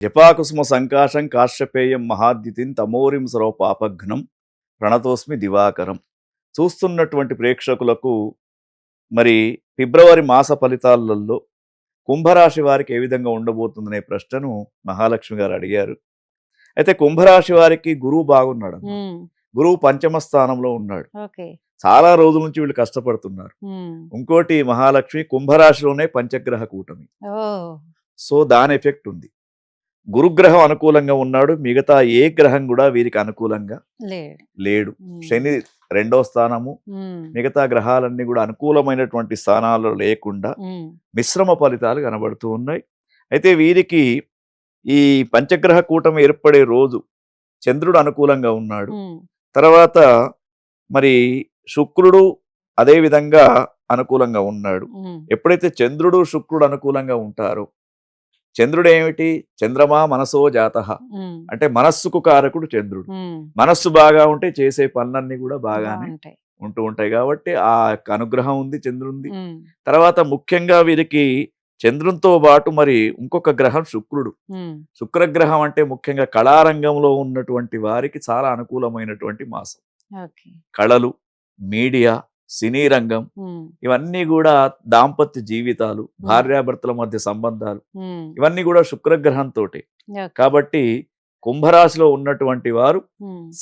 జపాకుసుమ సంకాశం కాశ్యపేయం మహాద్యుతిం తమోరిం సర్వపాపఘ్నం ప్రణతోస్మి దివాకరం. చూస్తున్నటువంటి ప్రేక్షకులకు మరి ఫిబ్రవరి మాస ఫలితాలలో కుంభరాశి వారికి ఏ విధంగా ఉండబోతుందనే ప్రశ్నను మహాలక్ష్మి గారు అడిగారు. అయితే కుంభరాశి వారికి గురువు బాగున్నాడు. గురువు పంచమ స్థానంలో ఉన్నాడు. చాలా రోజుల నుంచి వీళ్ళు కష్టపడుతున్నారు. ఇంకోటి మహాలక్ష్మి కుంభరాశిలోనే పంచగ్రహ కూటమి. సో దాని ఎఫెక్ట్ ఉంది. గురుగ్రహం అనుకూలంగా ఉన్నాడు, మిగతా ఏ గ్రహం కూడా వీరికి అనుకూలంగా లేడు. శని 2వ స్థానము, మిగతా గ్రహాలన్నీ కూడా అనుకూలమైనటువంటి స్థానాల్లో లేకుండా మిశ్రమ ఫలితాలు కనబడుతూ ఉన్నాయి. అయితే వీరికి ఈ పంచగ్రహ కూటమి ఏర్పడే రోజు చంద్రుడు అనుకూలంగా ఉన్నాడు. తర్వాత మరి శుక్రుడు అదే విధంగా అనుకూలంగా ఉన్నాడు. ఎప్పుడైతే చంద్రుడు శుక్రుడు అనుకూలంగా ఉంటారో, చంద్రుడు ఏమిటి? చంద్రమా మనసో జాతః అంటే మనస్సుకు కారకుడు చంద్రుడు. మనస్సు బాగా ఉంటే చేసే పనులన్నీ కూడా బాగానే ఉంటూ ఉంటాయి. కాబట్టి ఆ యొక్క అనుగ్రహం ఉంది చంద్రుంది. తర్వాత ముఖ్యంగా వీరికి చంద్రునితో పాటు మరి ఇంకొక గ్రహం శుక్రుడు. శుక్రగ్రహం అంటే ముఖ్యంగా కళారంగంలో ఉన్నటువంటి వారికి చాలా అనుకూలమైనటువంటి మాసం. కళలు, మీడియా, సినీ రంగం, ఇవన్నీ కూడా దాంపత్య జీవితాలు, భార్యాభర్తల మధ్య సంబంధాలు, ఇవన్నీ కూడా శుక్రగ్రహంతో. కాబట్టి కుంభరాశిలో ఉన్నటువంటి వారు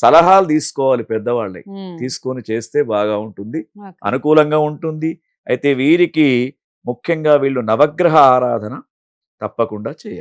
సలహాలు తీసుకోవాలి, పెద్దవాళ్ళే తీసుకొని చేస్తే బాగా ఉంటుంది, అనుకూలంగా ఉంటుంది. అయితే వీరికి ముఖ్యంగా వీళ్ళు నవగ్రహ ఆరాధన తప్పకుండా చేయాలి.